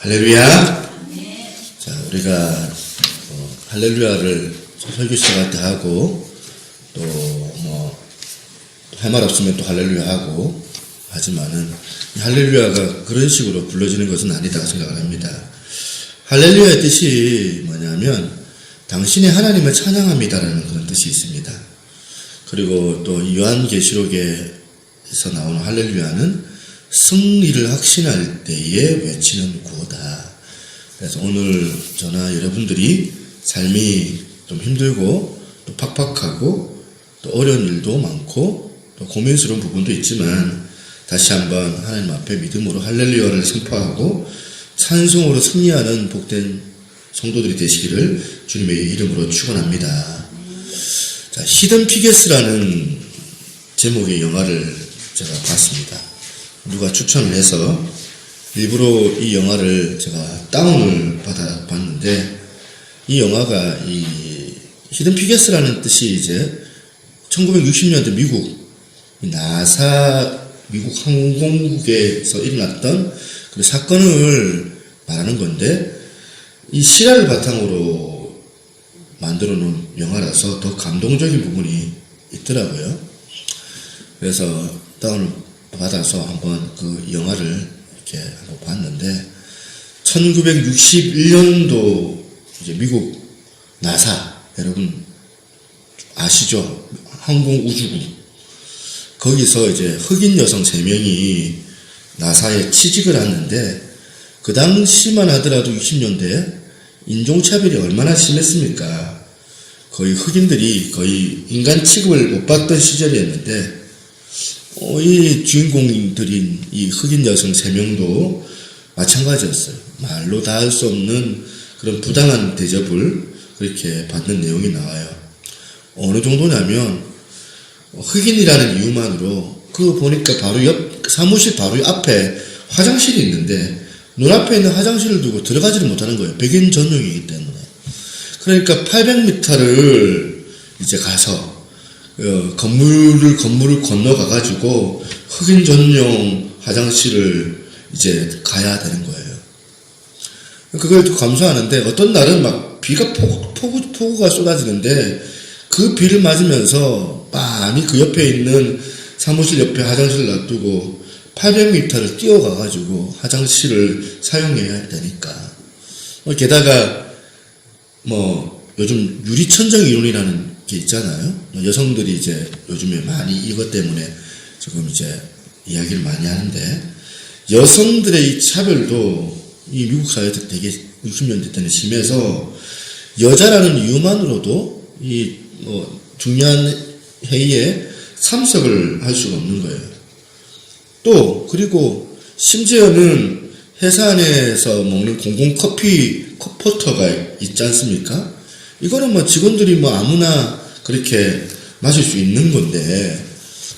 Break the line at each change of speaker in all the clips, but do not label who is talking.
할렐루야. 자, 우리가 할렐루야를 설교 시작할 때 하고 또 할 말 없으면 또 할렐루야 하고 하지만은 이 할렐루야가 그런 식으로 불러지는 것은 아니다 생각을 합니다. 할렐루야의 뜻이 뭐냐면 당신이 하나님을 찬양합니다라는 그런 뜻이 있습니다. 그리고 또 요한계시록에서 나오는 할렐루야는 승리를 확신할 때에 외치는 구호다. 그래서 오늘 저나 여러분들이 삶이 좀 힘들고 또 팍팍하고 또 어려운 일도 많고 또 고민스러운 부분도 있지만 다시 한번 하나님 앞에 믿음으로 할렐루야를 선포하고 찬송으로 승리하는 복된 성도들이 되시기를 주님의 이름으로 축원합니다. 자, 히든 피겨스라는 제목의 영화를 제가 봤습니다. 누가 추천을 해서 일부러 이 영화를 제가 다운을 받아 봤는데, 이 영화가 이 히든 피겨스라는 뜻이 이제 1960년대 미국 나사 미국 항공국에서 일어났던 그 사건을 말하는 건데, 이 실화를 바탕으로 만들어 놓은 영화라서 더 감동적인 부분이 있더라고요. 그래서 다운을 받아서 한번 그 영화를 이렇게 한번 봤는데, 1961년도 이제 미국 나사, 여러분 아시죠? 항공우주국. 거기서 이제 흑인 여성 3명이 나사에 취직을 하는데, 그 당시만 하더라도 60년대 인종차별이 얼마나 심했습니까? 거의 흑인들이 거의 인간 취급을 못 받던 시절이었는데, 이 주인공들인 이 흑인 여성 3명도 마찬가지였어요. 말로 다 할 수 없는 그런 부당한 대접을 그렇게 받는 내용이 나와요. 어느 정도냐면 흑인이라는 이유만으로 그 보니까 바로 사무실 바로 앞에 화장실이 있는데 눈앞에 있는 화장실을 두고 들어가지를 못하는 거예요. 백인 전용이기 때문에. 그러니까 800m를 이제 가서 건물을 건너가가지고 흑인 전용 화장실을 이제 가야 되는 거예요. 그걸 또 감수하는데, 어떤 날은 막 비가 폭우가 쏟아지는데 그 비를 맞으면서 빤히 그 옆에 있는 사무실 옆에 화장실을 놔두고 800m를 뛰어가가지고 화장실을 사용해야 되니까. 게다가 요즘 유리천정 이론이라는 게 있잖아요. 여성들이 이제 요즘에 많이 이것 때문에 지금 이제 이야기를 많이 하는데, 여성들의 이 차별도 이 미국 사회에서 되게 60년대 때는 심해서 여자라는 이유만으로도 이 중요한 회의에 참석을 할 수가 없는 거예요. 또 그리고 심지어는 회사 안에서 먹는 공공 커피 포터가 있지 않습니까? 이거는 직원들이 아무나 그렇게 마실 수 있는 건데,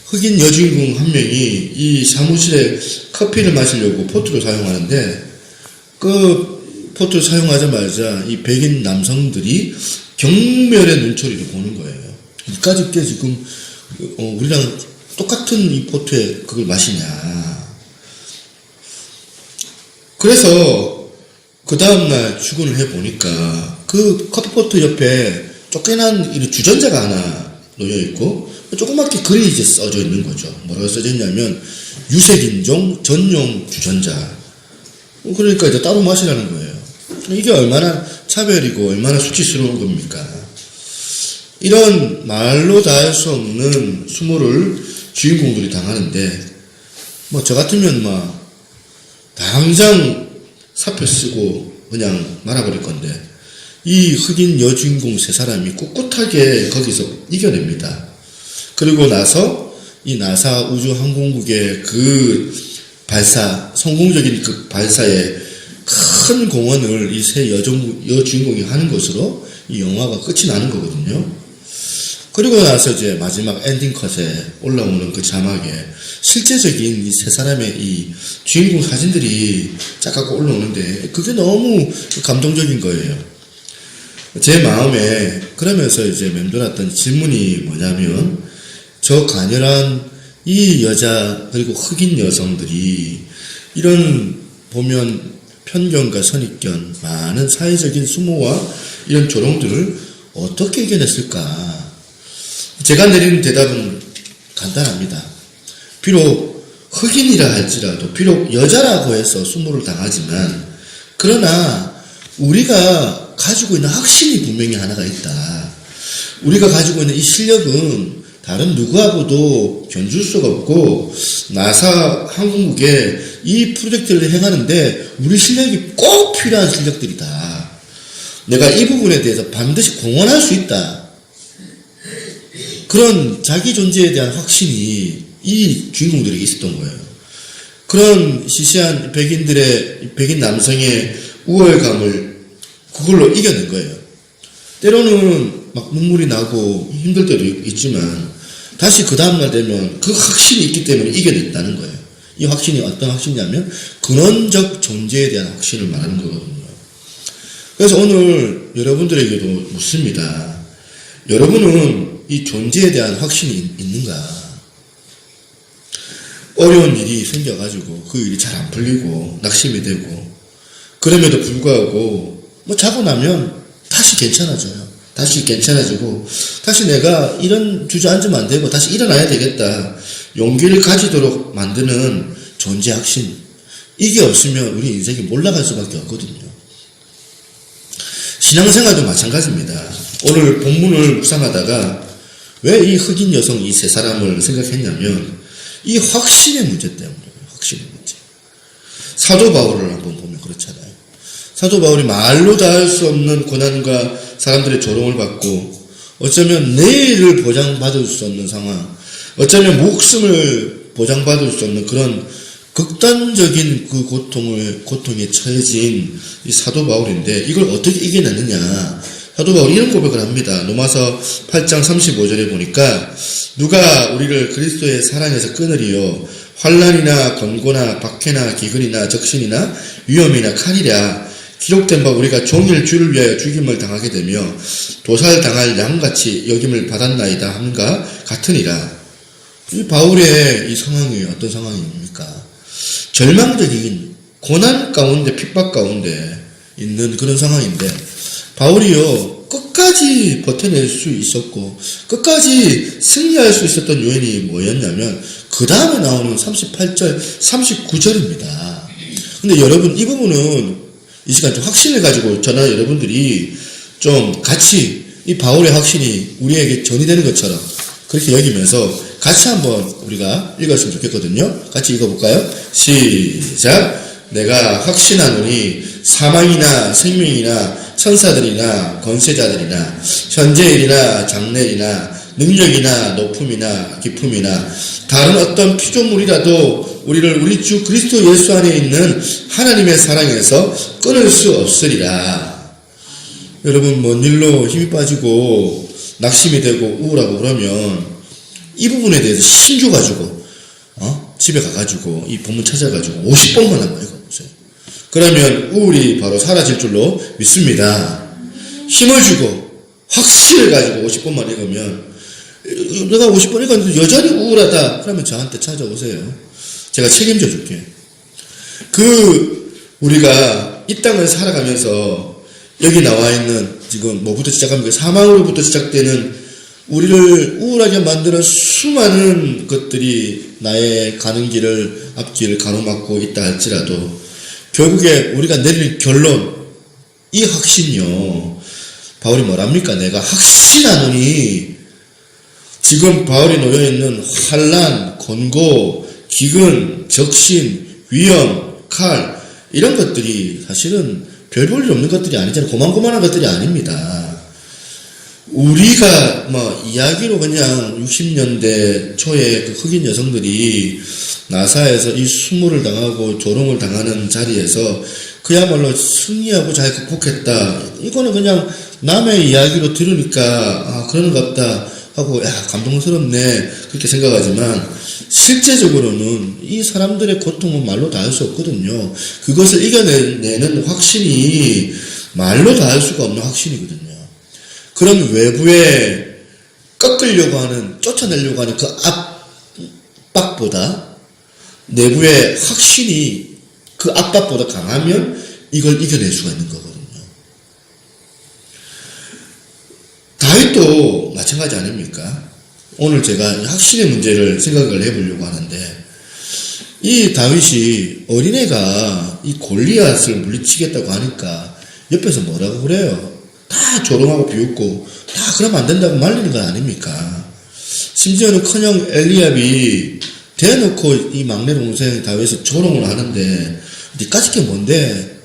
흑인 여주인공 한 명이 이 사무실에 커피를 마시려고 포트를 사용하는데, 그 포트를 사용하자마자 이 백인 남성들이 경멸의 눈초리를 보는 거예요. 이까짓 게 지금 우리랑 똑같은 이 포트에 그걸 마시냐. 그래서 그 다음날 출근을 해보니까 그 커피포트 옆에 쪼개난 주전자가 하나 놓여있고 조그맣게 글이 이제 써져 있는 거죠. 뭐라고 써져 있냐면 유색인종 전용 주전자. 그러니까 이제 따로 마시라는 거예요. 이게 얼마나 차별이고 얼마나 수치스러운 겁니까? 이런 말로 다 할 수 없는 수모를 주인공들이 당하는데, 저 같으면 당장 사표 쓰고 그냥 말아버릴 건데, 이 흑인 여주인공 3사람이 꿋꿋하게 거기서 이겨냅니다. 그리고 나서 이 나사 우주항공국의 그 발사, 성공적인 그 발사에 큰 공헌을 이 3 여주인공이 하는 것으로 이 영화가 끝이 나는 거거든요. 그리고 나서 이제 마지막 엔딩 컷에 올라오는 그 자막에 실제적인 이 3사람의 이 주인공 사진들이 쫙 갖고 올라오는데, 그게 너무 감동적인 거예요. 제 마음에 그러면서 이제 맴돌았던 질문이 뭐냐면, 저 가녀란 이 여자 그리고 흑인 여성들이 이런 보면 편견과 선입견, 많은 사회적인 수모와 이런 조롱들을 어떻게 이겨냈을까? 제가 내리는 대답은 간단합니다. 비록 흑인이라 할지라도, 비록 여자라고 해서 수모를 당하지만, 그러나 우리가 가지고 있는 확신이 분명히 하나가 있다. 우리가 가지고 있는 이 실력은 다른 누구하고도 견줄 수가 없고, 나사 항공국에 이 프로젝트를 행하는데 우리 실력이 꼭 필요한 실력들이다. 내가 이 부분에 대해서 반드시 공헌할 수 있다. 그런 자기 존재에 대한 확신이 이 주인공들에게 있었던 거예요. 그런 시시한 백인 남성의 우월감을 그걸로 이겨낸 거예요. 때로는 막 눈물이 나고 힘들 때도 있지만 다시 그 다음날 되면 그 확신이 있기 때문에 이겨냈다는 거예요. 이 확신이 어떤 확신이냐면 근원적 존재에 대한 확신을 말하는 거거든요. 그래서 오늘 여러분들에게도 묻습니다. 여러분은 이 존재에 대한 확신이 있는가? 어려운 일이 생겨가지고 그 일이 잘 안 풀리고 낙심이 되고 그럼에도 불구하고 뭐 자고 나면 다시 괜찮아져요. 다시 괜찮아지고 다시 내가 이런 주저앉으면 안 되고 다시 일어나야 되겠다. 용기를 가지도록 만드는 존재 확신. 이게 없으면 우리 인생이 몰락할 수밖에 없거든요. 신앙생활도 마찬가지입니다. 오늘 본문을 묵상하다가 왜 이 흑인 여성 이 세 사람을 생각했냐면 이 확신의 문제 때문이에요. 확신의 문제. 사도 바울을 한번 보면 그렇잖아요. 사도 바울이 말로 다 할 수 없는 고난과 사람들의 조롱을 받고 어쩌면 내일을 보장받을 수 없는 상황, 어쩌면 목숨을 보장받을 수 없는 그런 극단적인 그 고통에 처해진 이 사도 바울인데 이걸 어떻게 이겨냈느냐. 사도 바울이 이런 고백을 합니다. 로마서 8장 35절에 보니까 누가 우리를 그리스도의 사랑에서 끊으리요. 환난이나 권고나 박해나 기근이나 적신이나 위험이나 칼이랴. 기록된 바 우리가 종일 주를 위하여 죽임을 당하게 되며 도살당할 양같이 여김을 받았나이다 함과 같으니라. 이 바울의 이 상황이 어떤 상황입니까? 절망적인 고난 가운데 핍박 가운데 있는 그런 상황인데 바울이요 끝까지 버텨낼 수 있었고 끝까지 승리할 수 있었던 요인이 뭐였냐면 그 다음에 나오는 38절 39절입니다. 근데 여러분 이 부분은 이 시간 좀 확신을 가지고 저나 여러분들이 좀 같이 이 바울의 확신이 우리에게 전이되는 것처럼 그렇게 여기면서 같이 한번 우리가 읽었으면 좋겠거든요. 같이 읽어볼까요? 시작. 내가 확신하노니 사망이나 생명이나 천사들이나 권세자들이나 현재일이나 장래일이나 능력이나 높음이나 깊음이나 다른 어떤 피조물이라도 우리를 우리 주 그리스도 예수 안에 있는 하나님의 사랑에서 끊을 수 없으리라. 여러분 먼 일로 힘이 빠지고 낙심이 되고 우울하고 그러면 이 부분에 대해서 신주가지고 집에 가가지고 이 본문 찾아가지고 50번만 한번 읽어보세요. 그러면 우울이 바로 사라질 줄로 믿습니다. 힘을 주고 확신을 가지고 50번만 읽으면 내가 50번 읽었는데 여전히 우울하다. 그러면 저한테 찾아오세요. 제가 책임져 줄게. 우리가 이 땅을 살아가면서 여기 나와 있는 지금 뭐부터 시작하면 사망으로부터 시작되는 우리를 우울하게 만드는 수많은 것들이 나의 가는 길을 앞길을 가로막고 있다 할지라도 결국에 우리가 내릴 결론 이 확신이요. 바울이 뭐랍니까? 내가 확신하노니 지금 바울이 놓여있는 환난, 권고, 기근, 적신, 위험, 칼 이런 것들이 사실은 별 볼 일 없는 것들이 아니잖아요. 고만고만한 것들이 아닙니다. 우리가 이야기로 그냥 60년대 초에 그 흑인 여성들이 나사에서 이 수모를 당하고 조롱을 당하는 자리에서 그야말로 승리하고 잘 극복했다. 이거는 그냥 남의 이야기로 들으니까 그런갑다 하고 감동스럽네 그렇게 생각하지만 실제적으로는 이 사람들의 고통은 말로 다 할 수 없거든요. 그것을 이겨내는 확신이 말로 다 할 수가 없는 확신이거든요. 그런 외부에 꺾으려고 하는 쫓아내려고 하는 그 압박보다 내부의 확신이 그 압박보다 강하면 이걸 이겨낼 수가 있는 거거든요. 다윗도 마찬가지 아닙니까? 오늘 제가 확신의 문제를 생각을 해보려고 하는데, 이 다윗이 어린애가 이 골리앗을 물리치겠다고 하니까 옆에서 뭐라고 그래요? 다 조롱하고 비웃고 다 그러면 안 된다고 말리는 건 아닙니까? 심지어는 커녕 엘리압이 대놓고 이 막내 동생 다윗을 조롱을 하는데, 니 까짓 게 뭔데?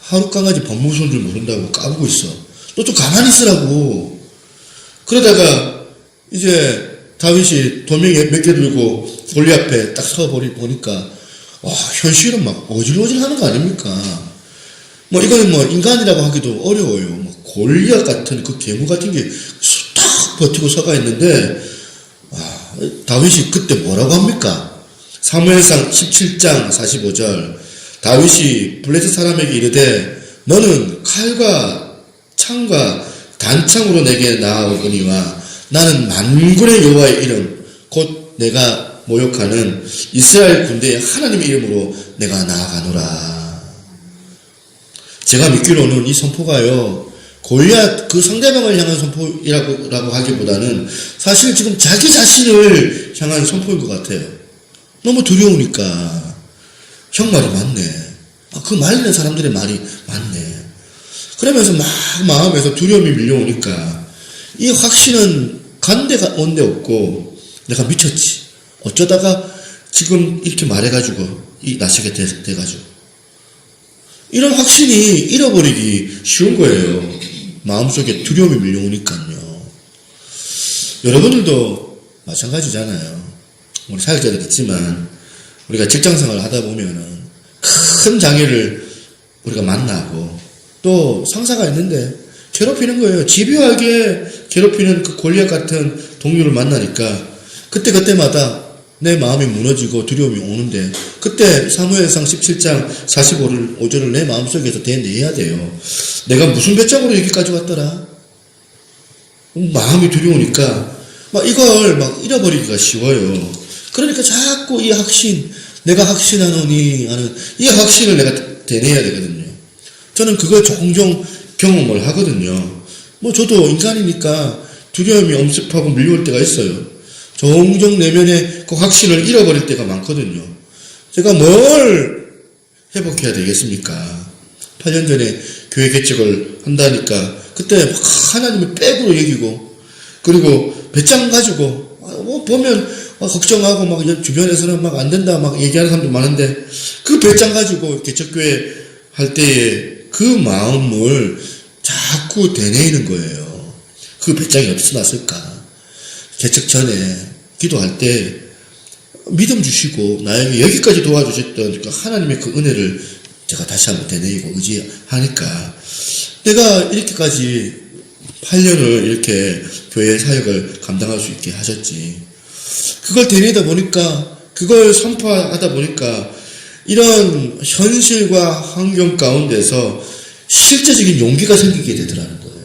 하루 강아지 밥 무서운 줄 모른다고 까부고 있어. 너 좀 가만히 있으라고. 그러다가 이제 다윗이 도명이 몇 개 들고 골리 앞에 딱 보니까 와, 현실은 막 어질어질 하는 거 아닙니까? 뭐 이거는 뭐 인간이라고 하기도 어려워요. 뭐 골리앗 같은 그 괴물 같은 게 딱 버티고 서가 있는데, 다윗이 그때 뭐라고 합니까? 사무엘상 17장 45절, 다윗이 블레셋 사람에게 이르되 너는 칼과 창과 단창으로 내게 나아오거니와 나는 만군의 여호와의 이름 곧 내가 모욕하는 이스라엘 군대의 하나님의 이름으로 내가 나아가노라. 제가 믿기로는 이 선포가요, 골리앗 그 상대방을 향한 선포라고 하기보다는 사실 지금 자기 자신을 향한 선포인 것 같아요. 너무 두려우니까. 형 말이 맞네. 그 말리는 사람들의 말이 맞네. 그러면서 막 마음에서 두려움이 밀려오니까 이 확신은 간데가 온데 없고 내가 미쳤지. 어쩌다가 지금 이렇게 말해가지고 나서게 돼가지고 이런 확신이 잃어버리기 쉬운 거예요. 마음속에 두려움이 밀려오니까요. 여러분들도 마찬가지잖아요. 우리 사역자도 있지만 우리가 직장생활을 하다 보면은 큰 장애를 우리가 만나고 또 상사가 있는데 괴롭히는 거예요. 집요하게 괴롭히는 그 골리앗 같은 동료를 만나니까 그때마다 내 마음이 무너지고 두려움이 오는데, 그때 사무엘상 17장 45절을 내 마음속에서 대내야 돼요. 내가 무슨 배짱으로 여기까지 왔더라? 마음이 두려우니까 이걸 잃어버리기가 쉬워요. 그러니까 자꾸 이 확신, 내가 확신하노니 하는 이 확신을 내가 대내야 되거든요. 저는 그걸 종종 경험을 하거든요. 저도 인간이니까 두려움이 엄습하고 밀려올 때가 있어요. 종종 내면의 그 확신을 잃어버릴 때가 많거든요. 제가 뭘 회복해야 되겠습니까? 8년 전에 교회 개척을 한다니까 그때 막 하나님을 백으로 여기고, 그리고 배짱 가지고 보면 걱정하고 주변에서는 안 된다 얘기하는 사람도 많은데, 그 배짱 가지고 개척교회 할 때에 그 마음을 자꾸 되뇌이는 거예요. 그 배짱이 어디서 났을까? 개척 전에 기도할 때 믿음 주시고 나에게 여기까지 도와주셨던 그 하나님의 그 은혜를 제가 다시 한번 되뇌이고 의지하니까 내가 이렇게까지 8년을 이렇게 교회 사역을 감당할 수 있게 하셨지. 그걸 되뇌이다 보니까, 그걸 선포하다 보니까 이런 현실과 환경 가운데서 실제적인 용기가 생기게 되더라는 거예요.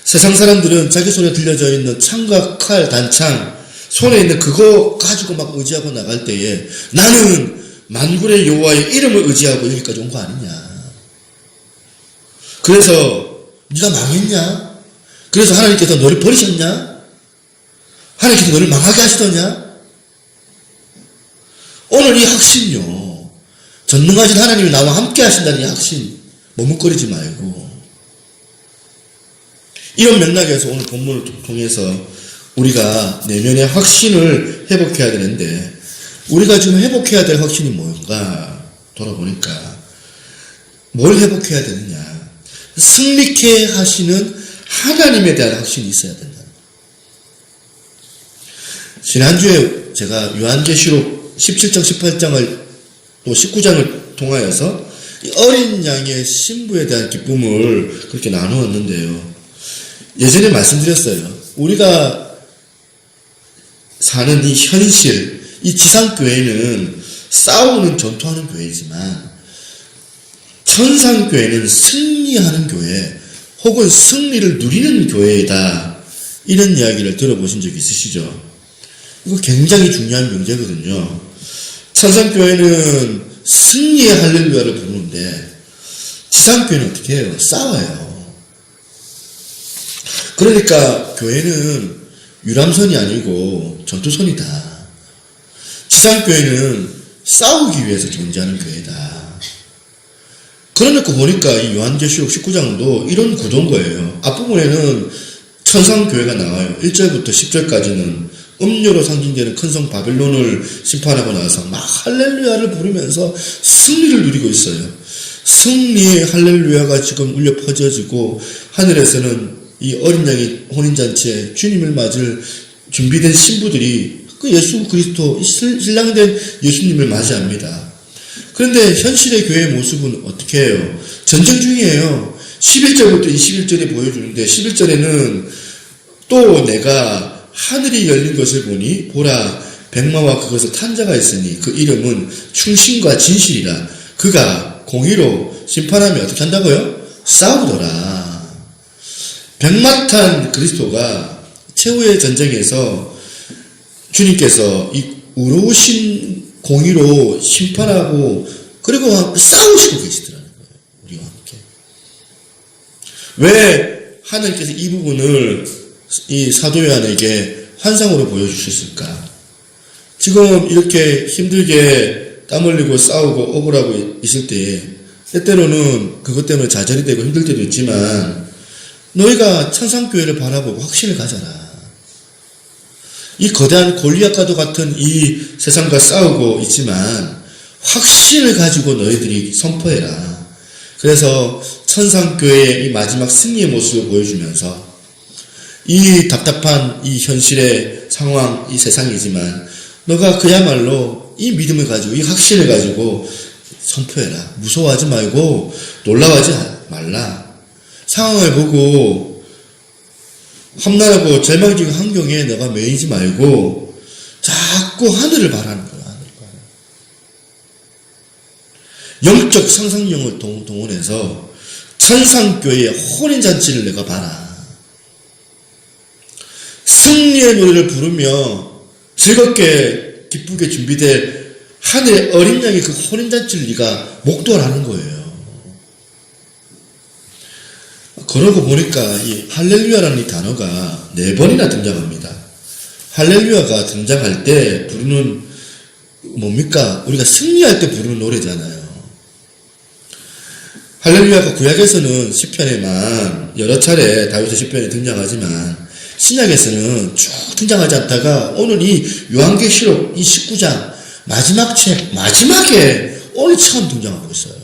세상 사람들은 자기 손에 들려져 있는 창과 칼, 단창, 손에 있는 그거 가지고 의지하고 나갈 때에 나는 만군의 여호와의 이름을 의지하고 여기까지 온 거 아니냐. 그래서 네가 망했냐? 그래서 하나님께서 너를 버리셨냐? 하나님께서 너를 망하게 하시더냐? 오늘 이 확신요, 전능하신 하나님이 나와 함께 하신다는 이 확신 머뭇거리지 말고, 이런 맥락에서 오늘 본문을 통해서 우리가 내면의 확신을 회복해야 되는데, 우리가 지금 회복해야 될 확신이 뭔가 돌아보니까 뭘 회복해야 되느냐, 승리케 하시는 하나님에 대한 확신이 있어야 된다. 지난주에 제가 요한계시록 17장 18장을 또 19장을 통하여서 어린 양의 신부에 대한 기쁨을 그렇게 나누었는데요. 예전에 말씀드렸어요. 우리가 사는 이 현실, 이 지상교회는 싸우는, 전투하는 교회이지만 천상교회는 승리하는 교회, 혹은 승리를 누리는 교회이다. 이런 이야기를 들어보신 적 있으시죠? 이거 굉장히 중요한 명제거든요. 천상교회는 승리의 할렐루야를 부르는 그런데 지상교회는 어떻게 해요? 싸워요. 그러니까 교회는 유람선이 아니고 전투선이다. 지상교회는 싸우기 위해서 존재하는 교회다. 그러니까 보니까 이 요한계시록 19장도 이런 구도인 거예요. 앞부분에는 천상교회가 나와요. 1절부터 10절까지는 음료로 상징되는 큰 성 바벨론을 심판하고 나서 막 할렐루야를 부르면서 승리를 누리고 있어요. 승리의 할렐루야가 지금 울려 퍼져지고 하늘에서는 이 어린 양의 혼인잔치에 주님을 맞을 준비된 신부들이 그 예수 그리스도 신랑된 예수님을 맞이합니다. 그런데 현실의 교회의 모습은 어떻게 해요? 전쟁 중이에요. 11절부터 21절에 보여주는데 11절에는 또 내가 하늘이 열린 것을 보니 보라 백마와 그것을 탄 자가 있으니 그 이름은 충신과 진실이라. 그가 공의로 심판하며 어떻게 한다고요? 싸우더라. 백마 탄 그리스도가 최후의 전쟁에서 주님께서 이 의로우신 공의로 심판하고 그리고 싸우시고 계시더라는 거예요. 우리와 함께. 왜 하나님께서 이 부분을 이 사도 요한에게 환상으로 보여주셨을까? 지금 이렇게 힘들게 땀 흘리고 싸우고 억울하고 있을 때에 때때로는 그것 때문에 좌절이 되고 힘들 때도 있지만 너희가 천상교회를 바라보고 확신을 가져라. 이 거대한 골리앗과도 같은 이 세상과 싸우고 있지만 확신을 가지고 너희들이 선포해라. 그래서 천상교회의 이 마지막 승리의 모습을 보여주면서 이 답답한 이 현실의 상황, 이 세상이지만 너가 그야말로 이 믿음을 가지고 이 확신을 가지고 선포해라. 무서워하지 말고 놀라워하지 말라. 상황을 보고 험난하고 절망적인 환경에 너가 매이지 말고 자꾸 하늘을 바라는 거야. 하늘을 바라. 영적 상상력을 동원해서 천상교회의 혼인잔치를 내가 봐라. 승리의 노래를 부르며 즐겁게 기쁘게 준비될 하늘의 어린 양의 그 혼인잔치를 네가 목도하라는 거예요. 그러고 보니까 이 할렐루야라는 이 단어가 4번이나 등장합니다. 할렐루야가 등장할 때 부르는 뭡니까? 우리가 승리할 때 부르는 노래잖아요. 할렐루야가 구약에서는 시편에만 여러 차례 다윗의 시편에 등장하지만 신약에서는 쭉 등장하지 않다가 오늘 이 요한계시록 이 19장 마지막 책 마지막에 오늘 처음 등장하고 있어요.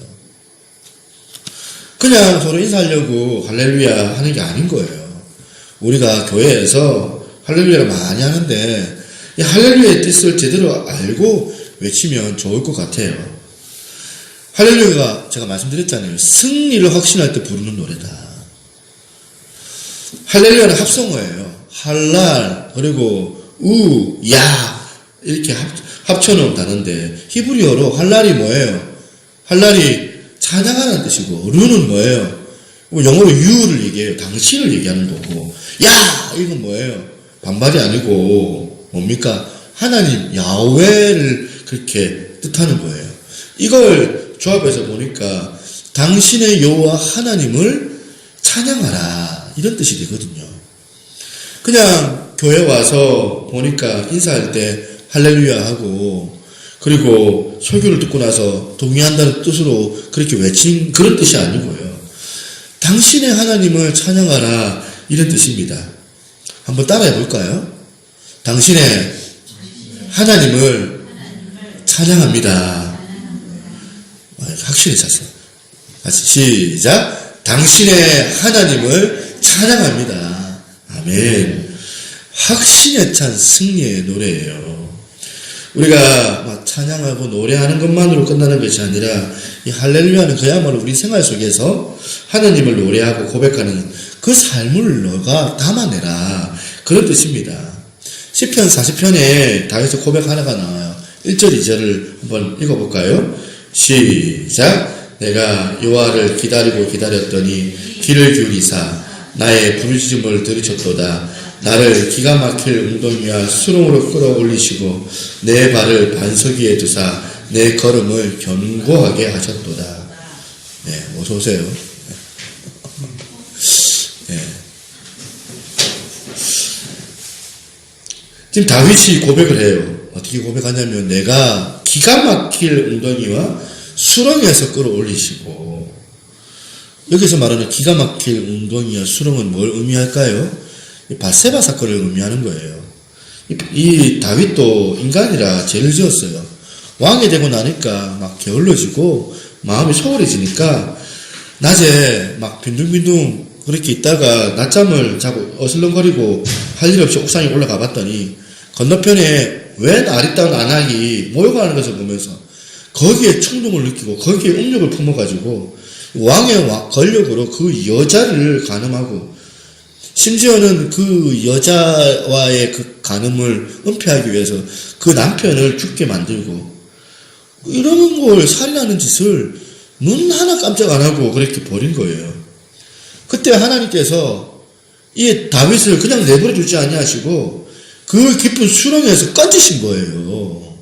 그냥 서로 인사하려고 할렐루야 하는 게 아닌 거예요. 우리가 교회에서 할렐루야를 많이 하는데 이 할렐루야의 뜻을 제대로 알고 외치면 좋을 것 같아요. 할렐루야가 제가 말씀드렸잖아요. 승리를 확신할 때 부르는 노래다. 할렐루야는 합성어예요. 할랄 그리고 우, 야 이렇게 합쳐놓은 단어인데 히브리어로 할랄이 뭐예요? 할랄이 찬양하는 뜻이고 루는 뭐예요? 영어로 you를 얘기해요. 당신을 얘기하는 거고 야 이건 뭐예요? 반발이 아니고 뭡니까? 하나님 야훼를 그렇게 뜻하는 거예요. 이걸 조합해서 보니까 당신의 여호와 하나님을 찬양하라 이런 뜻이 되거든요. 그냥 교회 와서 보니까 인사할 때 할렐루야 하고 그리고 설교를 듣고 나서 동의한다는 뜻으로 그렇게 외친 그런 뜻이 아니고요. 당신의 하나님을 찬양하라 이런 뜻입니다. 한번 따라해 볼까요? 당신의 하나님을 찬양합니다. 확실히 찼어요. 다시 시작. 당신의 하나님을 찬양합니다. 아멘. 확신에 찬 승리의 노래예요. 우리가 막 찬양하고 노래하는 것만으로 끝나는 것이 아니라 이 할렐루야는 그야말로 우리 생활 속에서 하나님을 노래하고 고백하는 그 삶을 너가 담아내라 그런 뜻입니다. 시편 40편에 다윗의 고백 하나가 나와요. 1절 2절을 한번 읽어볼까요? 시작. 내가 여호와를 기다리고 기다렸더니 귀를 기울이사 나의 부르짖음을 들으셨도다. 나를 기가 막힐 웅덩이와 수렁으로 끌어올리시고 내 발을 반석 위에 두사 내 걸음을 견고하게 하셨도다. 어서 오세요. 지금 다윗이 고백을 해요. 어떻게 고백하냐면, 내가 기가 막힐 웅덩이와 수렁에서 끌어올리시고, 여기서 말하는 기가 막힐 웅덩이와 수렁은 뭘 의미할까요? 바세바 사건을 의미하는 거예요. 이 다윗도 인간이라 죄를 지었어요. 왕이 되고 나니까 막 게을러지고 마음이 소홀해지니까 낮에 막 빈둥빈둥 그렇게 있다가 낮잠을 자고 어슬렁거리고 할 일 없이 옥상에 올라가 봤더니 건너편에 웬 아리따운 안악이 모여가는 것을 보면서 거기에 충동을 느끼고 거기에 음욕을 품어가지고 왕의 권력으로 그 여자를 간음하고 심지어는 그 여자와의 그 간음을 은폐하기 위해서 그 남편을 죽게 만들고 이러는 걸 살인하는 짓을 눈 하나 깜짝 안 하고 그렇게 버린 거예요. 그때 하나님께서 이 다윗을 그냥 내버려 두지 아니하시고 그 깊은 수렁에서 건지신 거예요.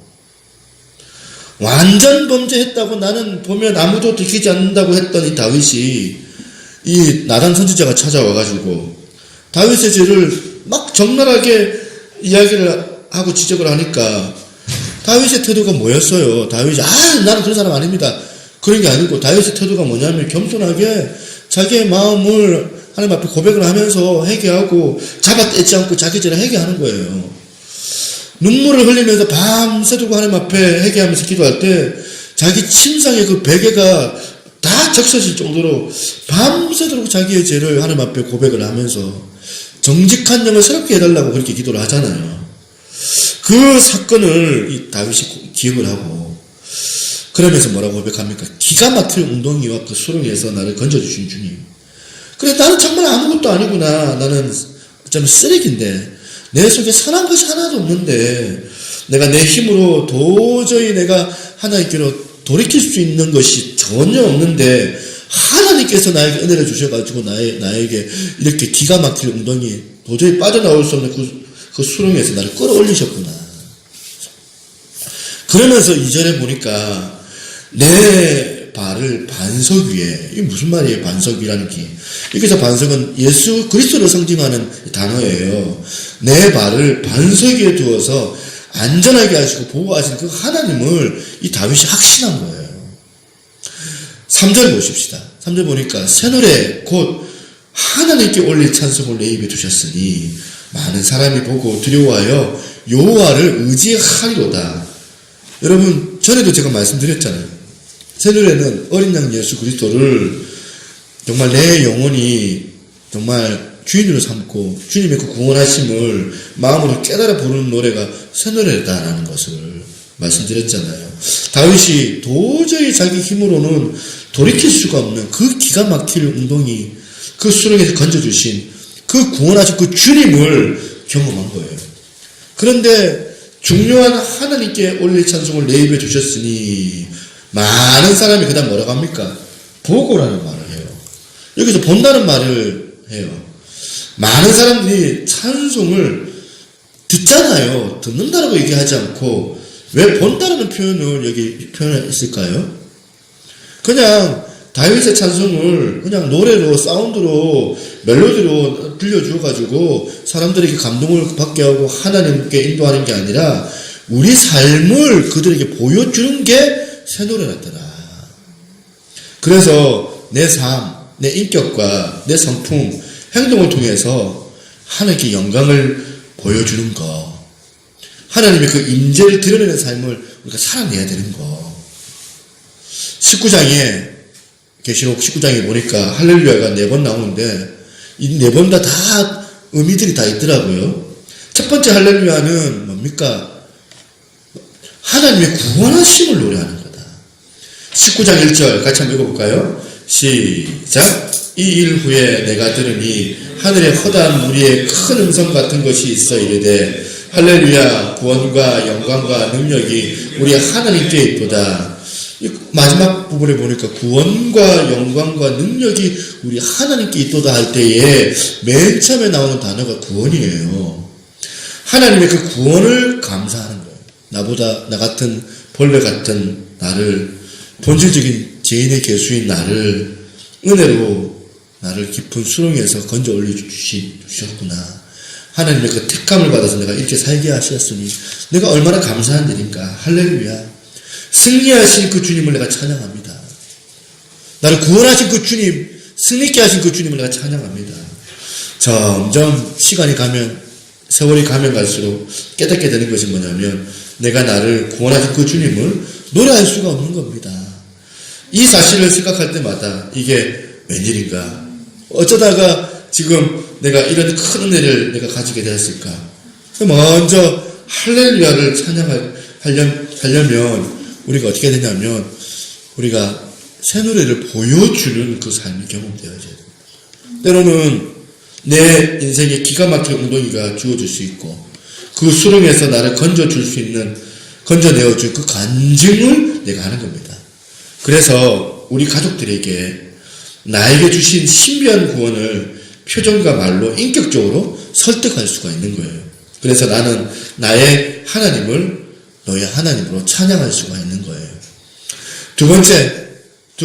완전 범죄했다고 나는 보면 아무도 들키지 않는다고 했던 이 다윗이 이 나단 선지자가 찾아와가지고 다윗의 죄를 막 적나라하게 이야기를 하고 지적을 하니까 다윗의 태도가 뭐였어요? 다윗이 나는 그런 사람 아닙니다. 그런 게 아니고 다윗의 태도가 뭐냐면 겸손하게 자기의 마음을 하나님 앞에 고백을 하면서 회개하고 잡아떼지 않고 자기 죄를 회개하는 거예요. 눈물을 흘리면서 밤새도록 하나님 앞에 회개하면서 기도할 때 자기 침상의 그 베개가 다 적셔질 정도로 밤새도록 자기의 죄를 하나님 앞에 고백을 하면서 정직한 영을 새롭게 해달라고 그렇게 기도를 하잖아요. 그 사건을 이 다윗이 기억을 하고 그러면서 뭐라고 고백합니까? 기가 막힐 웅덩이와 그 수렁에서 나를 건져주신 주님. 그래 나는 정말 아무것도 아니구나. 나는 좀 쓰레기인데 내 속에 선한 것이 하나도 없는데 내가 내 힘으로 도저히 내가 하나님께로 돌이킬 수 있는 것이 전혀 없는데 하나님께서 나에게 은혜를 주셔가지고 나에게 이렇게 기가 막힐 웅덩이 도저히 빠져나올 수 없는 그 수렁에서 나를 끌어올리셨구나. 그러면서 2절에 보니까 내 발을 반석 위에, 이게 무슨 말이에요? 반석 위라는 게. 여기서 반석은 예수 그리스도를 상징하는 단어예요. 내 발을 반석 위에 두어서 안전하게 하시고 보호하시는 그 하나님을 이 다윗이 확신한 거예요. 3절 보십시다. 3절 보니까 새 노래 곧 하나님께 올릴 찬송을 내 입에 두셨으니 많은 사람이 보고 두려워하여 여호와를 의지하리로다. 여러분 전에도 제가 말씀드렸잖아요. 새 노래는 어린 양 예수 그리스도를 정말 내 영혼이 정말 주인으로 삼고 주님의 그 구원하심을 마음으로 깨달아 부르는 노래가 새 노래다라는 것을 말씀드렸잖아요. 다윗이 도저히 자기 힘으로는 돌이킬 수가 없는 그 기가 막힐 웅덩이, 그 수렁에서 건져주신 그 구원하신 그 주님을 경험한 거예요. 그런데 중요한 하나님께 올릴 찬송을 내 입에 주셨으니 많은 사람이 그 다음 뭐라고 합니까? 보고라는 말을 해요. 여기서 본다는 말을 해요. 많은 사람들이 찬송을 듣잖아요. 듣는다라고 얘기하지 않고 왜 본다라는 표현을 여기 표현했을까요? 그냥 다윗의 찬송을 그냥 노래로 사운드로 멜로디로 들려주어가지고 사람들에게 감동을 받게 하고 하나님께 인도하는 게 아니라 우리 삶을 그들에게 보여주는 게 새 노래였더라. 그래서 내 삶, 내 인격과 내 성품, 행동을 통해서 하나님께 영광을 보여주는 거, 하나님의 그 임재를 드러내는 삶을 우리가 살아내야 되는 거. 19장에 계시록 19장에 보니까 할렐루야가 4번 나오는데 이 4번 다 의미들이 다 있더라고요. 첫 번째 할렐루야는 뭡니까? 하나님의 구원하심을 노래하는 거다. 19장 1절 같이 한번 읽어볼까요? 시작. 이 일 후에 내가 들으니 하늘에 허다한 무리의 큰 음성 같은 것이 있어 이르되 할렐루야 구원과 영광과 능력이 우리 하나님께 있도다. 마지막 부분에 보니까 구원과 영광과 능력이 우리 하나님께 있도다 할 때에 맨 처음에 나오는 단어가 구원이에요. 하나님의 그 구원을 감사하는 거예요. 나 같은 벌레 같은 나를 본질적인 죄인의 개수인 나를 은혜로 나를 깊은 수렁에서 건져 올려주셨구나. 하나님의 그 택함을 받아서 내가 이렇게 살게 하셨으니 내가 얼마나 감사한 일인가. 할렐루야. 승리하신 그 주님을 내가 찬양합니다. 나를 구원하신 그 주님, 승리케 하신 그 주님을 내가 찬양합니다. 점점 시간이 가면, 세월이 가면 갈수록 깨닫게 되는 것이 뭐냐면 내가 나를 구원하신 그 주님을 노래할 수가 없는 겁니다. 이 사실을 생각할 때마다 이게 웬일인가? 어쩌다가 지금 내가 이런 큰 은혜를 내가 가지게 되었을까? 먼저 할렐루야를 찬양하려면 우리가 어떻게 되냐면 우리가 새 노래를 보여주는 그 삶이 경험되어야 돼요. 때로는 내 인생에 기가 막힌 웅덩이가 주어질 수 있고 그 수렁에서 나를 건져줄 수 있는, 건져내어줄 그 간증을 내가 하는 겁니다. 그래서 우리 가족들에게 나에게 주신 신비한 구원을 표정과 말로 인격적으로 설득할 수가 있는 거예요. 그래서 나는 나의 하나님을 너의 하나님으로 찬양할 수가 있는 거예요. 두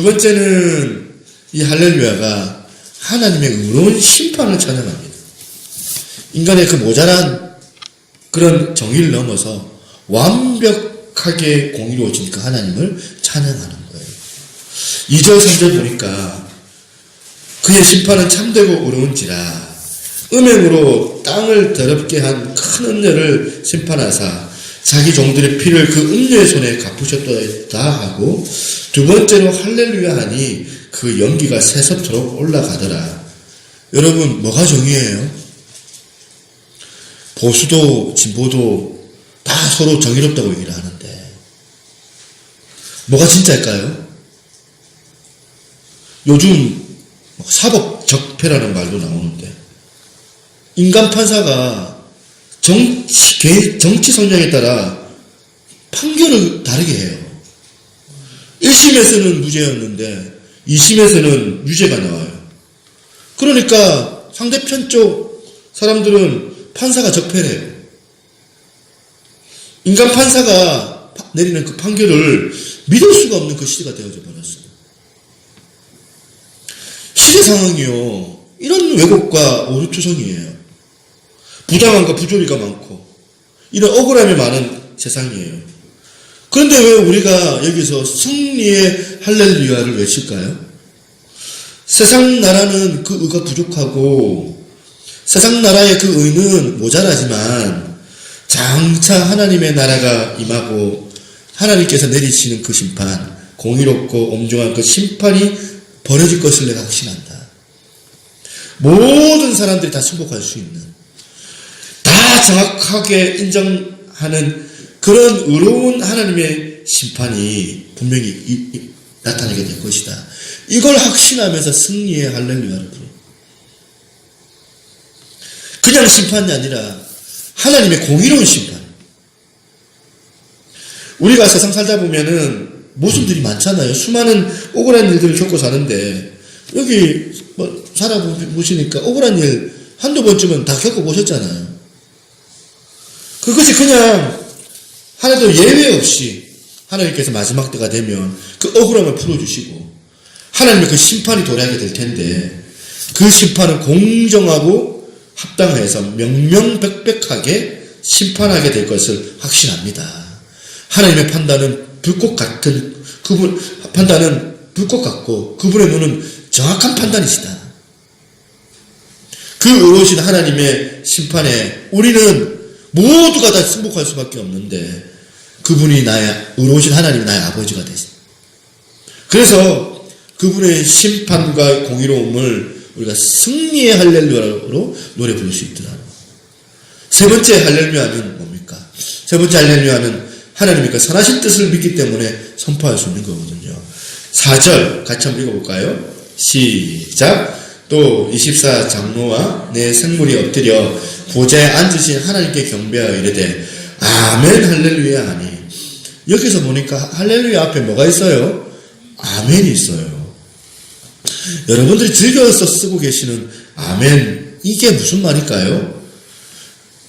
번째는 이 할렐루야가 하나님의 의로운 심판을 찬양합니다. 인간의 그 모자란 그런 정의를 넘어서 완벽하게 공의로우신 그 하나님을 찬양하는 거예요. 2절 3절 보니까 그의 심판은 참되고 의로운지라 음행으로 땅을 더럽게 한 큰 음녀를 심판하사 자기 종들의 피를 그 음녀의 손에 갚으셨다 하고 두 번째로 할렐루야 하니 그 연기가 새섭도록 올라가더라. 여러분, 뭐가 정의예요? 보수도 진보도 다 서로 정의롭다고 얘기를 하는데 뭐가 진짜일까요? 요즘 사법적폐라는 말도 나오는데 인간 판사가 정치 성향에 따라 판결을 다르게 해요. 1심에서는 무죄였는데 2심에서는 유죄가 나와요. 그러니까 상대편 쪽 사람들은 판사가 적폐래요. 인간 판사가 내리는 그 판결을 믿을 수가 없는 그 시대가 되어져 버렸어요. 시대 상황이요. 이런 왜곡과 오류투성이에요. 부당함과 부조리가 많고 이런 억울함이 많은 세상이에요. 그런데 왜 우리가 여기서 승리의 할렐루야를 외칠까요? 세상 나라는 그 의가 부족하고 세상 나라의 그 의는 모자라지만 장차 하나님의 나라가 임하고 하나님께서 내리시는 그 심판, 공의롭고 엄중한 그 심판이 벌어질 것을 내가 확신한다. 모든 사람들이 다 승복할 수 있는, 다 정확하게 인정하는 그런 의로운 하나님의 심판이 분명히 나타나게 될 것이다. 이걸 확신하면서 승리의 할렐루야를 부릅니다. 그냥 심판이 아니라 하나님의 공의로운 심판. 우리가 세상 살다 보면은 모순들이 많잖아요. 수많은 억울한 일들을 겪고 사는데 여기 살아보시니까 억울한 일 한두 번쯤은 다 겪어보셨잖아요. 그것이 그냥 하나도 예외 없이 하나님께서 마지막 때가 되면 그 억울함을 풀어주시고 하나님의 그 심판이 도래하게 될 텐데 그 심판은 공정하고 합당해서 명명백백하게 심판하게 될 것을 확신합니다. 하나님의 판단은 불꽃 같고 그분의 눈은 정확한 판단이시다. 그 의로우신 하나님의 심판에 우리는 모두가 다 승복할 수밖에 없는데 그분이 의로우신 하나님이 나의 아버지가 되십니다. 그래서 그분의 심판과 공의로움을 우리가 승리의 할렐루야로 노래 부를 수 있더라. 세 번째 할렐루야는 뭡니까? 세 번째 할렐루야는 하나님의 그 선하신 뜻을 믿기 때문에 선포할 수 있는 거거든요. 4절 같이 한번 읽어볼까요? 시작. 또 24장로와 내 생물이 엎드려 보좌에 앉으신 하나님께 경배하여 이르되 아멘 할렐루야 하니. 여기서 보니까 할렐루야 앞에 뭐가 있어요? 아멘이 있어요. 여러분들이 즐겨서 쓰고 계시는 아멘, 이게 무슨 말일까요?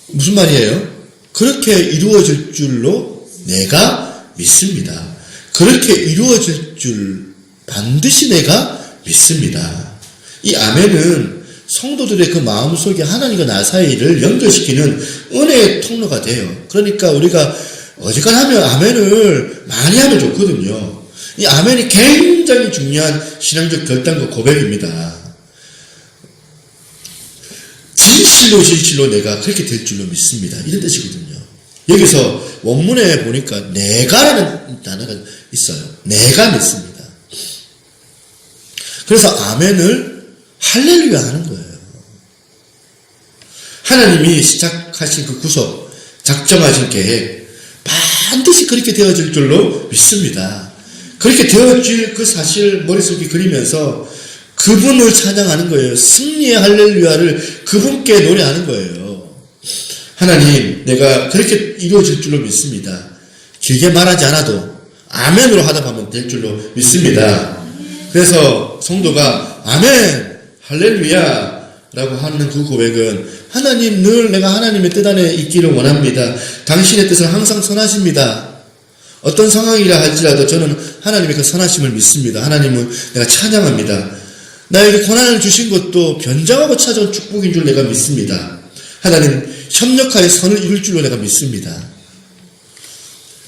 무슨 말이에요? 그렇게 이루어질 줄로 내가 믿습니다. 그렇게 이루어질 줄 반드시 내가 믿습니다. 이 아멘은 성도들의 그 마음속에 하나님과 나 사이를 연결시키는 은혜의 통로가 돼요. 그러니까 우리가 어지간하면 아멘을 많이 하면 좋거든요. 이 아멘이 굉장히 중요한 신앙적 결단과 고백입니다. 진실로 내가 그렇게 될 줄로 믿습니다. 이런 뜻이거든요. 여기서 원문에 보니까 내가라는 단어가 있어요. 내가 믿습니다. 그래서 아멘을 할렐루야 하는 거예요. 하나님이 시작하신 그 구속, 작정하신 계획 반드시 그렇게 되어질 줄로 믿습니다. 그렇게 되어질 그 사실 머릿속에 그리면서 그분을 찬양하는 거예요. 승리의 할렐루야를 그분께 노래하는 거예요. 하나님, 내가 그렇게 이루어질 줄로 믿습니다. 길게 말하지 않아도 아멘으로 하다 보면 될 줄로 믿습니다. 그래서 성도가 아멘, 할렐루야 라고 하는 그 고백은 하나님, 늘 내가 하나님의 뜻 안에 있기를 원합니다. 당신의 뜻은 항상 선하십니다. 어떤 상황이라 할지라도 저는 하나님의 그 선하심을 믿습니다. 하나님은 내가 찬양합니다. 나에게 고난을 주신 것도 변장하고 찾아온 축복인 줄 내가 믿습니다. 하나님, 협력하여 선을 이룰 줄로 내가 믿습니다.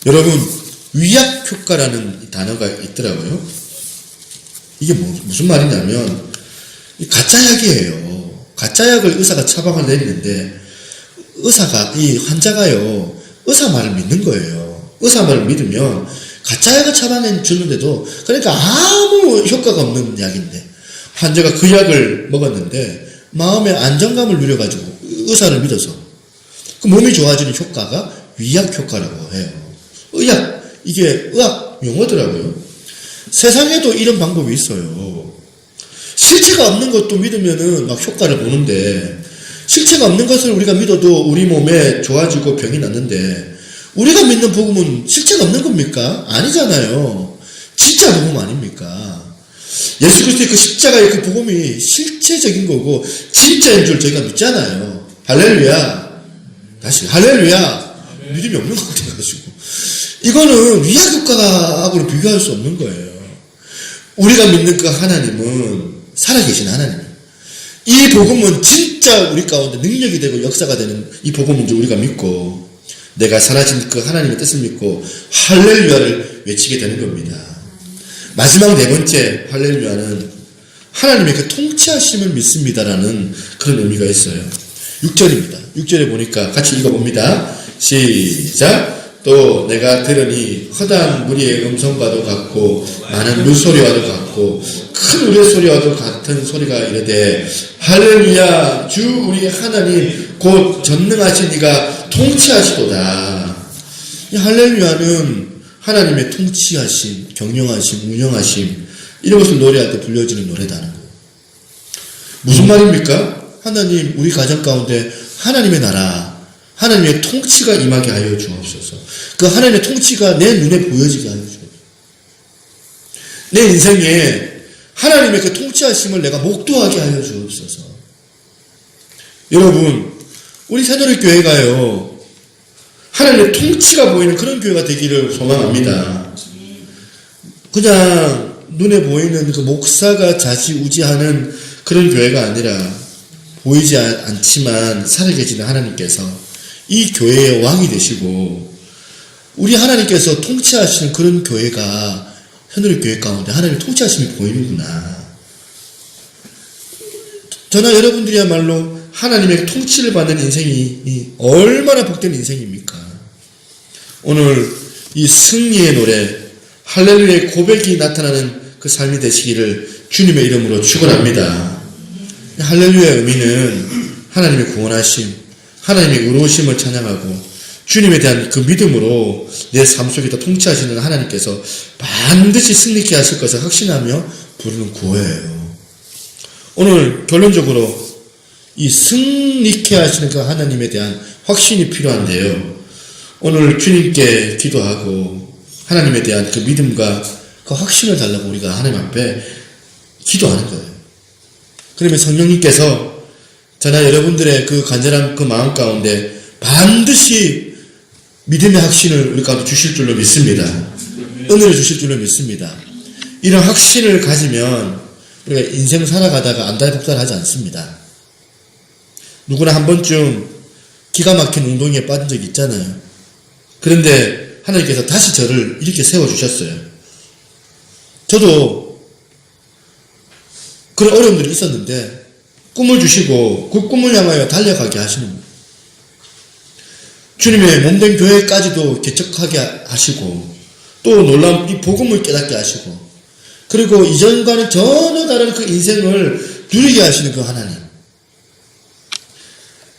여러분, 위약효과라는 단어가 있더라고요. 이게 무슨 말이냐면 가짜약이에요. 가짜약을 의사가 처방을 내리는데 이 환자가요, 의사 말을 믿는 거예요. 의사 말을 믿으면 가짜약을 처방해 주는데도, 그러니까 아무 효과가 없는 약인데 환자가 그 약을 먹었는데 마음의 안정감을 누려가지고 의사를 믿어서 그 몸이 좋아지는 효과가 위약효과라고 해요. 이게 의학 용어더라고요. 세상에도 이런 방법이 있어요. 실체가 없는 것도 믿으면은 막 효과를 보는데, 실체가 없는 것을 우리가 믿어도 우리 몸에 좋아지고 병이 낫는데, 우리가 믿는 복음은 실체가 없는 겁니까? 아니잖아요. 진짜 복음 아닙니까? 예수 그리스도의 그 십자가의 그 복음이 실체적인 거고 진짜인 줄 저희가 믿잖아요. 할렐루야. 다시 할렐루야. 믿음이 없는 것 같아가지고 이거는 위약효과하고는 비교할 수 없는 거예요. 우리가 믿는 그 하나님은 살아계신 하나님이에요. 이 복음은 진짜 우리 가운데 능력이 되고 역사가 되는 이 복음인 줄 우리가 믿고, 내가 살아진 그 하나님의 뜻을 믿고 할렐루야를 외치게 되는 겁니다. 마지막 네 번째 할렐루야는 하나님의 그 통치하심을 믿습니다라는 그런 의미가 있어요. 6절입니다. 6절에 보니까 같이 읽어봅니다. 시작. 또 내가 들으니 허다한 무리의 음성과도 같고 많은 물소리와도 같고 큰 우레소리와도 같은 소리가 이르되 할렐루야, 주 우리 하나님 곧 전능하신 이가 통치하시도다. 이 할렐루야는 하나님의 통치하심, 경영하심, 운영하심, 이런 것을 노래할 때 불려지는 노래다는 거예요. 무슨 말입니까? 하나님, 우리 가정 가운데 하나님의 나라, 하나님의 통치가 임하게 하여 주옵소서. 그 하나님의 통치가 내 눈에 보여지게 하여 주옵소서. 내 인생에 하나님의 그 통치하심을 내가 목도하게 하여 주옵소서. 여러분, 우리 새누리교회가요, 하나님의 통치가 보이는 그런 교회가 되기를 소망합니다. 그냥 눈에 보이는 그 목사가 좌지우지하는 그런 교회가 아니라, 보이지 않지만 살아계시는 하나님께서 이 교회의 왕이 되시고 우리 하나님께서 통치하시는 그런 교회가 새누리교회 가운데 하나님의 통치하심이 보이는구나. 저나 여러분들이야말로 하나님의 통치를 받는 인생이 얼마나 복된 인생입니까? 오늘 이 승리의 노래, 할렐루야의 고백이 나타나는 그 삶이 되시기를 주님의 이름으로 축원합니다. 할렐루야의 의미는 하나님의 구원하심, 하나님의 의로우심을 찬양하고 주님에 대한 그 믿음으로 내 삶 속에다 통치하시는 하나님께서 반드시 승리케 하실 것을 확신하며 부르는 구호예요. 오늘 결론적으로 이 승리케 하시는 그 하나님에 대한 확신이 필요한데요. 오늘 주님께 기도하고 하나님에 대한 그 믿음과 그 확신을 달라고 우리가 하나님 앞에 기도하는 거예요. 그러면 성령님께서 저나 여러분들의 그 간절한 그 마음 가운데 반드시 믿음의 확신을 우리 가운데 주실 줄로 믿습니다. 은혜를 주실 줄로 믿습니다. 이런 확신을 가지면 우리가 인생 살아가다가 안달복달하지 않습니다. 누구나 한 번쯤 기가 막힌 운동에 빠진 적이 있잖아요. 그런데 하나님께서 다시 저를 이렇게 세워주셨어요. 저도 그런 어려움들이 있었는데 꿈을 주시고 그 꿈을 향하여 달려가게 하시는 거예요. 주님의 몸된 교회까지도 개척하게 하시고 또 놀라운 이 복음을 깨닫게 하시고 그리고 이전과는 전혀 다른 그 인생을 누리게 하시는 그 하나님.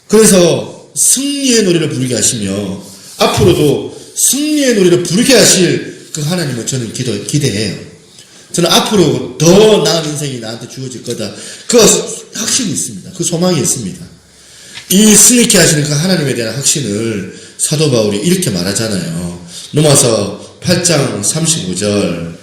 그래서 승리의 노래를 부르게 하시며 앞으로도 승리의 노래를 부르게 하실 그 하나님을 저는 기대해요. 저는 앞으로 더 나은 인생이 나한테 주어질 거다. 그 확신이 있습니다. 그 소망이 있습니다. 이 승리케 하시는 그 하나님에 대한 확신을 사도 바울이 이렇게 말하잖아요. 로마서 8장 35절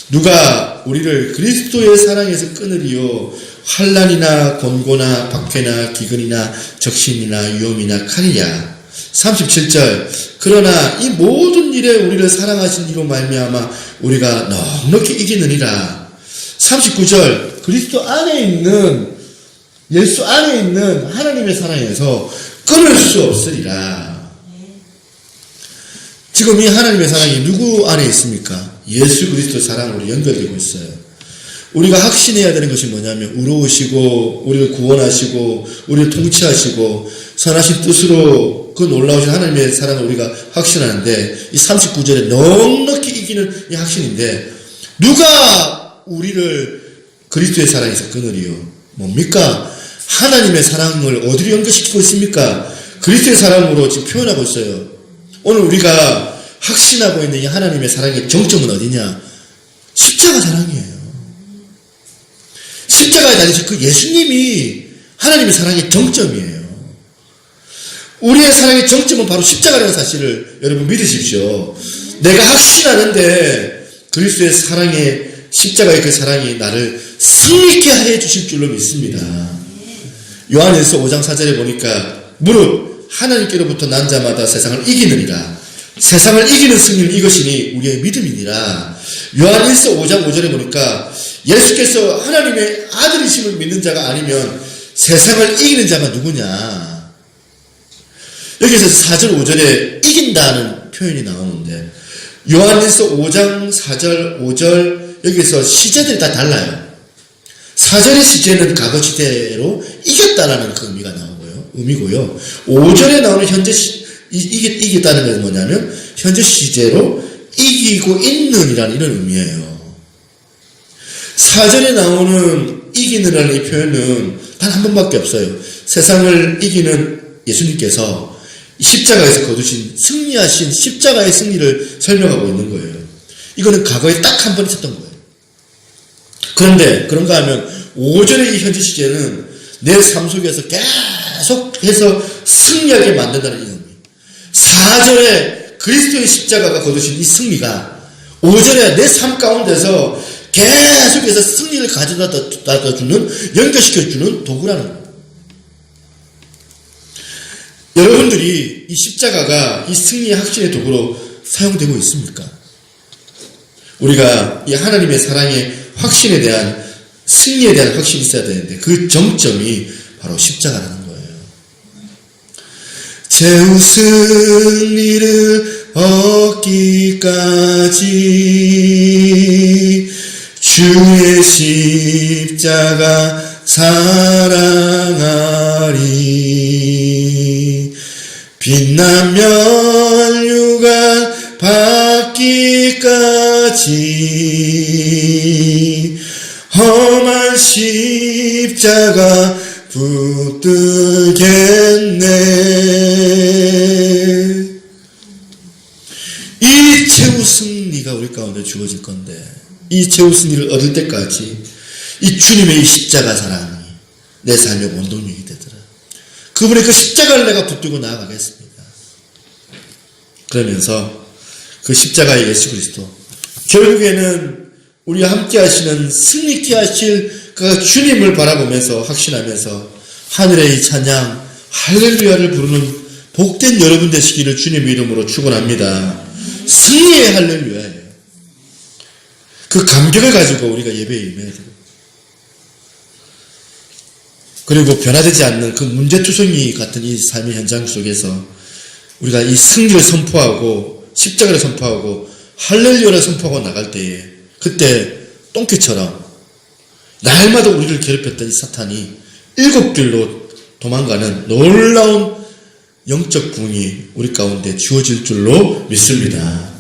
누가 우리를 그리스도의 사랑에서 끊으리요 환난이나 곤고나 박해나 기근이나 적신이나 위험이나 칼이냐. 37절 그러나 이 모든 일에 우리를 사랑하신 이로 말미암아 우리가 넉넉히 이기느니라. 39절 그리스도 안에 있는 예수 안에 있는 하나님의 사랑에서 끊을 수 없으리라. 지금 이 하나님의 사랑이 누구 안에 있습니까? 예수 그리스도 사랑으로 연결되고 있어요. 우리가 확신해야 되는 것이 뭐냐면 의로우시고 우리를 구원하시고 우리를 통치하시고 선하신 뜻으로 그 놀라우신 하나님의 사랑을 우리가 확신하는데 이 39절에 넉넉히 이기는 이 확신인데 누가 우리를 그리스도의 사랑에서 끊으리요? 뭡니까? 하나님의 사랑을 어디로 연결시키고 있습니까? 그리스도의 사랑으로 지금 표현하고 있어요. 오늘 우리가 확신하고 있는 이 하나님의 사랑의 정점은 어디냐? 십자가 사랑이에요. 십자가에 달리신 그 예수님이 하나님의 사랑의 정점이에요. 우리의 사랑의 정점은 바로 십자가라는 사실을 여러분 믿으십시오. 내가 확신하는데 그리스도의 사랑의 십자가의 그 사랑이 나를 승리케 해 주실 줄로 믿습니다. 요한일서 5장 4절에 보니까 무릇 하나님께로부터 난 자마다 세상을 이기느니라. 세상을 이기는 승리는 이것이니 우리의 믿음이니라. 요한일서 5장 5절에 보니까 예수께서 하나님의 아들이심을 믿는 자가 아니면 세상을 이기는 자가 누구냐. 여기서 4절 5절에 이긴다는 표현이 나오는데 요한일서 5장 4절 5절 여기서 시제들이 다 달라요. 4절의 시제는 과거 시대로 이겼다라는 그 의미고요. 5절에 나오는 현재 이겼다는 것은 뭐냐면 현재 시제로 이기고 있는이라는 이런 의미예요. 4절에 나오는 이기는이라는 이 표현은 단 한 번밖에 없어요. 세상을 이기는 예수님께서 십자가에서 거두신 승리하신 십자가의 승리를 설명하고 있는 거예요. 이거는 과거에 딱 한 번 있었던 거예요. 그런데 그런가 하면 5절의 이 현재 시제는 내 삶 속에서 계속해서 승리하게 만든다는 의미. 4절에 그리스도의 십자가가 거두신 이 승리가 5절에 내 삶 가운데서 계속해서 승리를 가져다 주는, 연결시켜주는 도구라는 거예요. 여러분들이 이 십자가가 이 승리의 확신의 도구로 사용되고 있습니까? 우리가 이 하나님의 사랑의 확신에 대한, 승리에 대한 확신이 있어야 되는데 그 정점이 바로 십자가라는 거예요. 최후 승리를 얻기까지 주의 십자가 사랑하리. 빛난 면류관 받기까지 험한 십자가 붙들겠네. 이 최후 승리가 우리 가운데 주어질 건데 이 최후 승리를 얻을 때까지 이 주님의 이 십자가 사랑이 내 삶의 원동력이 되더라. 그분의 그 십자가를 내가 붙들고 나아가겠습니다. 그러면서 그 십자가의 예수 그리스도, 결국에는 우리와 함께 하시는 승리케 하실 그 주님을 바라보면서 확신하면서 하늘의 이 찬양 할렐루야를 부르는 복된 여러분 되시기를 주님의 이름으로 축원합니다. 승리의 할렐루야예요. 그 감격을 가지고 우리가 예배에 임해야 돼요. 그리고 변화되지 않는 그 문제투성이 같은 이 삶의 현장 속에서 우리가 이 승리를 선포하고 십자가를 선포하고 할렐루야를 선포하고 나갈 때에 그때 똥개처럼 날마다 우리를 괴롭혔던 이 사탄이 7길로 도망가는 놀라운 영적 부흥이 우리 가운데 주어질 줄로 믿습니다.